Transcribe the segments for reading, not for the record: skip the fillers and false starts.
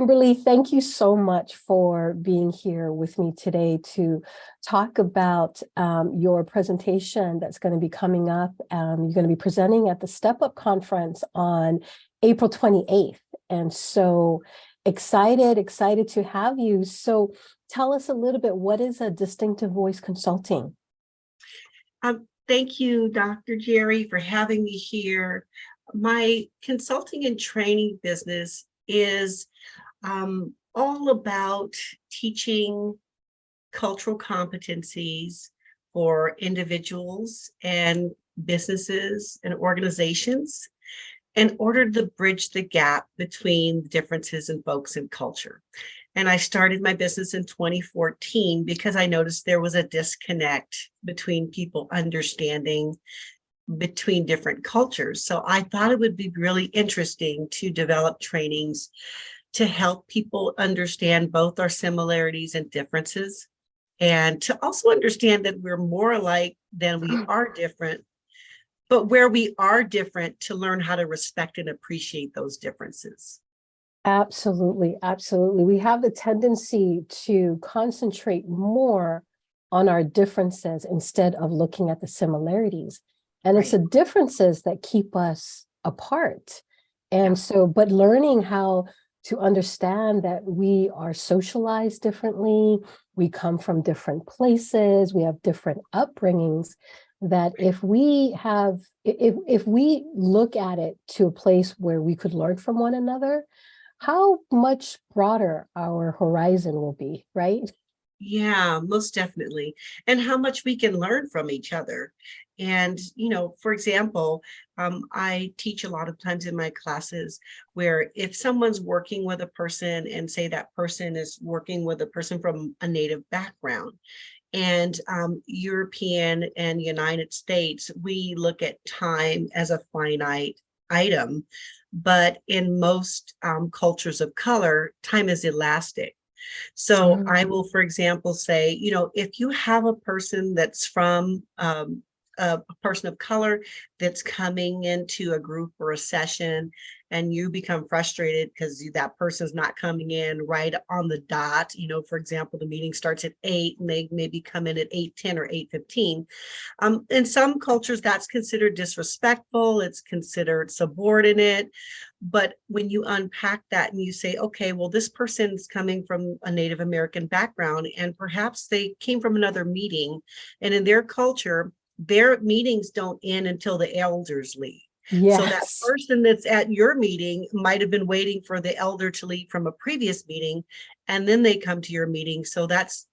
Kimberly, thank you so much for being here with me today to talk about your presentation that's going to be coming up. You're going to be presenting at the Step Up Conference on April 28th. And so excited to have you. So tell us a little bit, what is a distinctive voice consulting? Thank you, Dr. Jerry, for having me here. My consulting and training business is all about teaching cultural competencies for individuals and businesses and organizations in order to bridge the gap between differences in folks and culture. And I started my business in 2014 because I noticed there was a disconnect between people understanding between different cultures. So I thought it would be really interesting to develop trainings to help people understand both our similarities and differences, and to also understand that we're more alike than we are different, but where we are different, to learn how to respect and appreciate those differences. Absolutely, absolutely. We have the tendency to concentrate more on our differences instead of looking at the similarities. And it's the differences that keep us apart. And so, but learning how to understand that we are socialized differently, we come from different places, we have different upbringings, that if we have, if we look at it to a place where we could learn from one another, how much broader our horizon will be, right? Yeah, most definitely. And how much we can learn from each other. And, you know, for example, I teach a lot of times in my classes where if someone's working with a person and say that person is working with a person from a Native background, and European and United States, we look at time as a finite item, but in most cultures of color, time is elastic. So I will, for example, say, you know, if you have a person that's from a person of color that's coming into a group or a session, and you become frustrated because that person's not coming in right on the dot. You know, for example, the meeting starts at 8 and they maybe come in at 8:10 or 8:15. In some cultures, that's considered disrespectful. It's considered subordinate. But when you unpack that and you say, okay, well, this person's coming from a Native American background, and perhaps they came from another meeting, and in their culture, their meetings don't end until the elders leave. Yes. So that person that's at your meeting might have been waiting for the elder to leave from a previous meeting, and then they come to your meeting. So that's,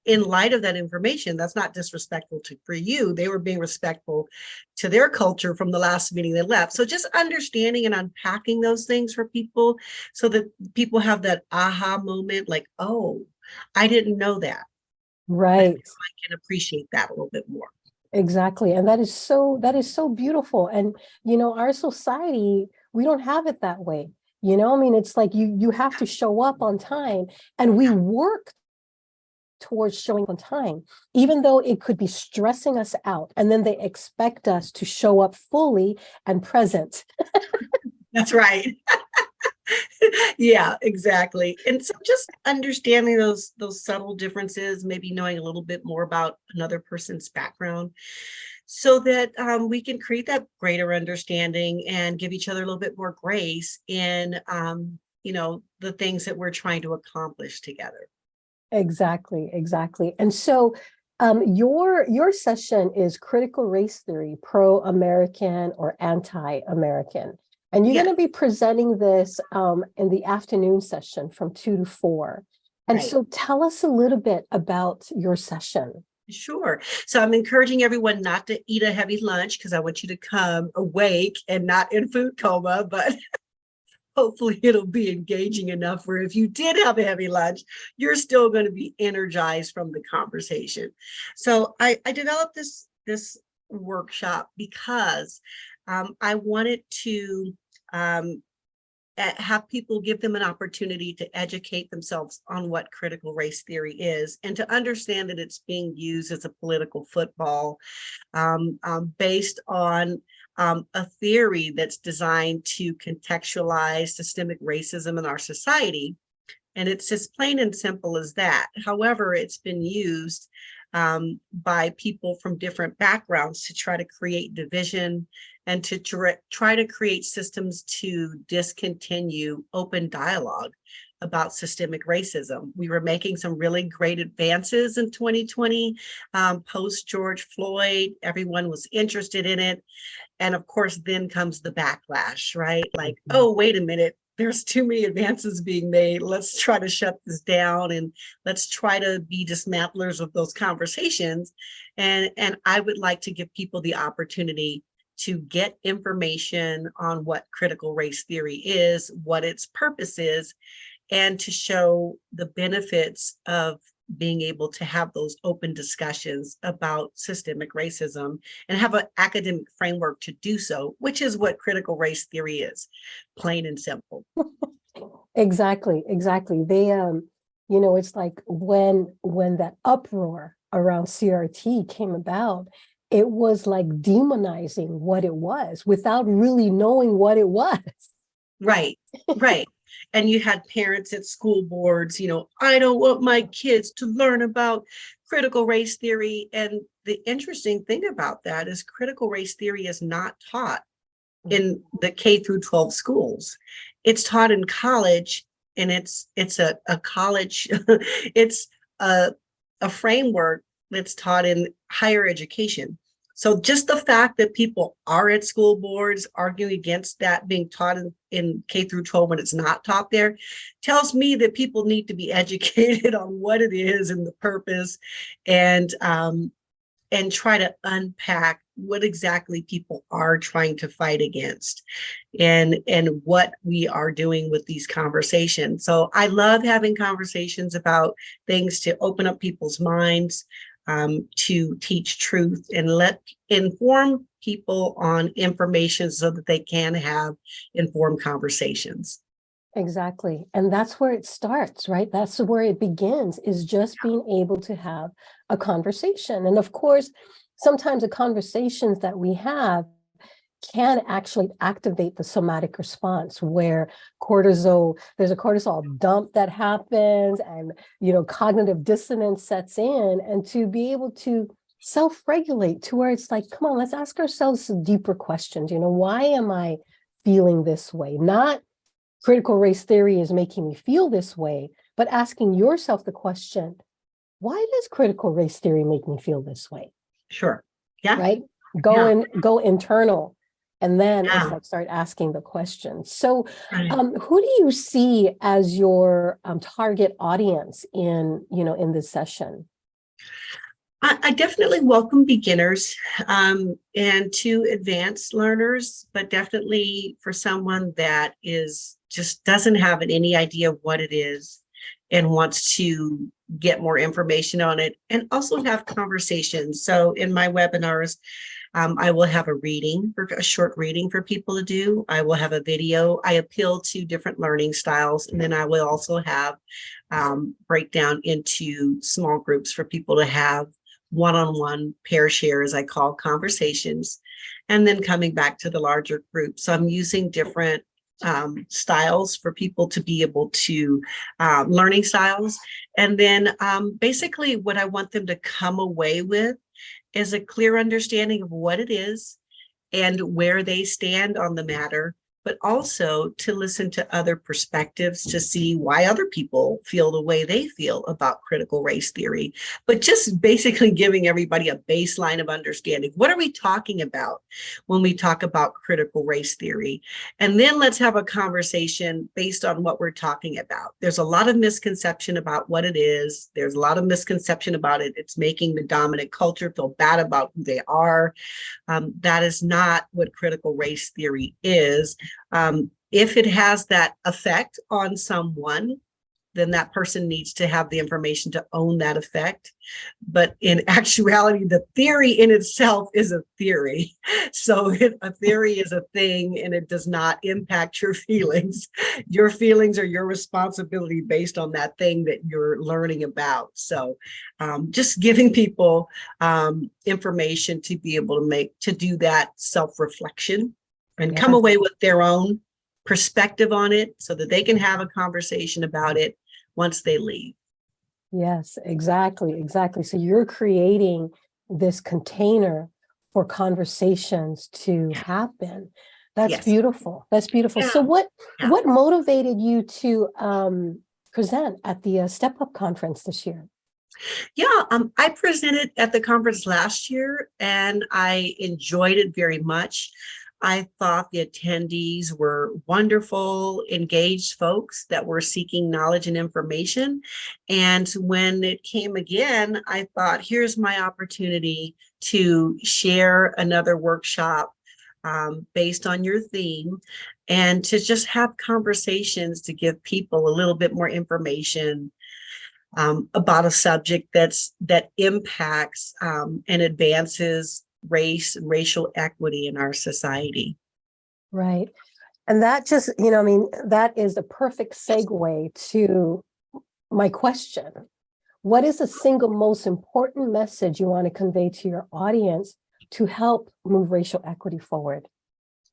in light of that information, that's not disrespectful for you. They were being respectful to their culture from the last meeting they left. So just understanding and unpacking those things for people so that people have that aha moment, like, oh, I didn't know that. Right. I can appreciate that a little bit more. Exactly. And that is so beautiful. And, you know, our society, we don't have it that way. You know, I mean, it's like you have to show up on time, and we work towards showing on time, even though it could be stressing us out. And then they expect us to show up fully and present. That's right. Yeah, exactly. And so just understanding those subtle differences, maybe knowing a little bit more about another person's background, so that we can create that greater understanding and give each other a little bit more grace in, you know, the things that we're trying to accomplish together. Exactly. And so your session is critical race theory, pro-American or anti-American. And you're going to be presenting this in the afternoon session from 2 to 4. And so tell us a little bit about your session. Sure. So I'm encouraging everyone not to eat a heavy lunch, because I want you to come awake and not in food coma, but hopefully it'll be engaging enough where if you did have a heavy lunch, you're still going to be energized from the conversation. So I developed this workshop because I wanted to have people, give them an opportunity to educate themselves on what critical race theory is, and to understand that it's being used as a political football based on a theory that's designed to contextualize systemic racism in our society. And it's just plain and simple as that. However, it's been used by people from different backgrounds to try to create division and to try to create systems to discontinue open dialogue about systemic racism. We were making some really great advances in 2020, post George Floyd. Everyone was interested in it. And of course, then comes the backlash, right? Like, oh, wait a minute, there's too many advances being made. Let's try to shut this down and let's try to be dismantlers of those conversations. And I would like to give people the opportunity to get information on what critical race theory is, what its purpose is, and to show the benefits of being able to have those open discussions about systemic racism and have an academic framework to do so, which is what critical race theory is, plain and simple. Exactly, exactly. They, it's like when that uproar around CRT came about, it was like demonizing what it was without really knowing what it was. Right, right. And you had parents at school boards, I don't want my kids to learn about critical race theory. And the interesting thing about that is critical race theory is not taught in the K through 12 schools. It's taught in college, and it's a college, it's a framework that's taught in higher education. So just the fact that people are at school boards arguing against that being taught in K through 12 when it's not taught there tells me that people need to be educated on what it is and the purpose, and try to unpack what exactly people are trying to fight against and what we are doing with these conversations. So I love having conversations about things to open up people's minds, to teach truth and inform people on information so that they can have informed conversations. Exactly. And that's where it starts, right? That's where it begins, is just being able to have a conversation. And of course, sometimes the conversations that we have can actually activate the somatic response where there's a cortisol dump that happens, and cognitive dissonance sets in, and to be able to self-regulate to where it's like, come on, let's ask ourselves some deeper questions. Why am I feeling this way? Not critical race theory is making me feel this way, but asking yourself the question, why does critical race theory make me feel this way? Sure. Yeah. Right? Go internal. And then it's like start asking the questions. So who do you see as your target audience in this session? I definitely welcome beginners and to advanced learners, but definitely for someone that just doesn't have any idea of what it is and wants to get more information on it, and also have conversations. So in my webinars, I will have a short reading for people to do. I will have a video. I appeal to different learning styles. And then I will also have breakdown into small groups for people to have one-on-one pair share, as I call conversations, and then coming back to the larger group. So I'm using different styles for people to be able to learning styles. And then basically what I want them to come away with is a clear understanding of what it is and where they stand on the matter, but also to listen to other perspectives to see why other people feel the way they feel about critical race theory, but just basically giving everybody a baseline of understanding. What are we talking about when we talk about critical race theory? And then let's have a conversation based on what we're talking about. There's a lot of misconception about what it is. There's a lot of misconception about it. It's making the dominant culture feel bad about who they are. That is not what critical race theory is. If it has that effect on someone, then that person needs to have the information to own that effect. But in actuality, the theory in itself is a theory. So a theory is a thing, and it does not impact your feelings. Your feelings are your responsibility based on that thing that you're learning about. So just giving people information to be able to do that self-reflection and come away with their own perspective on it so that they can have a conversation about it once they leave. Yes, exactly, exactly. So you're creating this container for conversations to happen. That's Yes. beautiful. That's beautiful. So Yeah. Yeah. what motivated you to present at the Step Up conference this year? Yeah, I presented at the conference last year and I enjoyed it very much. I thought the attendees were wonderful, engaged folks that were seeking knowledge and information. And when it came again, I thought, here's my opportunity to share another workshop based on your theme and to just have conversations to give people a little bit more information about a subject that impacts and advances race and racial equity in our society. Right. And that just, I mean, that is a perfect segue to my question. What is the single most important message you want to convey to your audience to help move racial equity forward?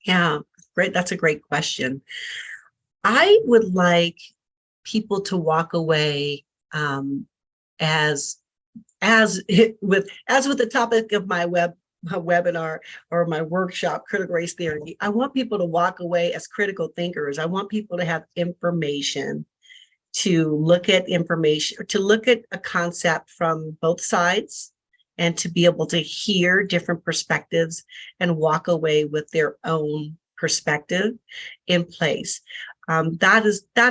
Yeah, great. That's a great question. I would like people to walk away as with the topic of my webinar or my workshop, critical race theory. I want people to walk away as critical thinkers. I want people to have information, to look at information, to look at a concept from both sides, and to be able to hear different perspectives and walk away with their own perspective in place. That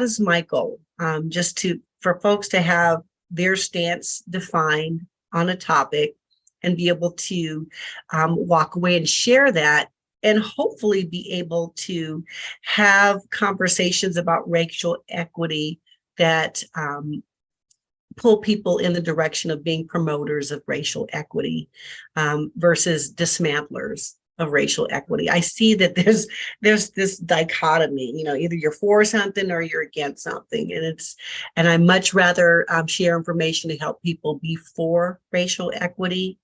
is my goal. Just for folks to have their stance defined on a topic and be able to walk away and share that, and hopefully be able to have conversations about racial equity that pull people in the direction of being promoters of racial equity versus dismantlers of racial equity. I see that there's this dichotomy, either you're for something or you're against something. And I much rather share information to help people be for racial equity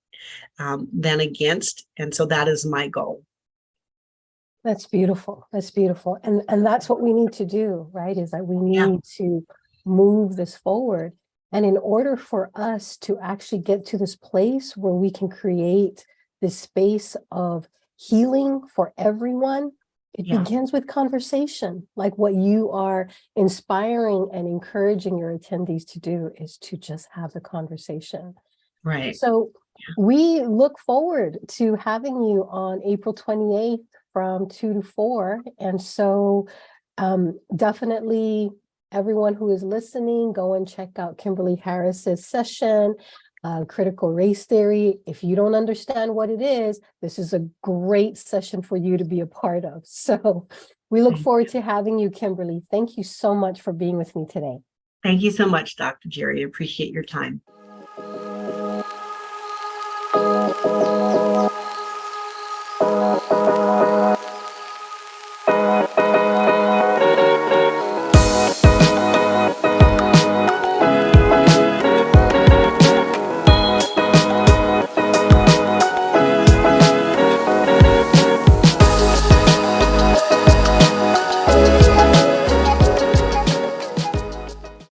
than against. And so that is my goal. That's beautiful. That's beautiful. And that's what we need to do, right? Is that we need to move this forward. And in order for us to actually get to this place where we can create this space of healing for everyone, it begins with conversation. Like what you are inspiring and encouraging your attendees to do is to just have the conversation. Right. So we look forward to having you on April 28th from 2 to 4. And so definitely everyone who is listening, go and check out Kimberly Harris's session, Critical Race Theory. If you don't understand what it is, this is a great session for you to be a part of. So we look forward to having you, Kimberly. Thank you so much for being with me today. Thank you so much, Dr. Jerry. I appreciate your time.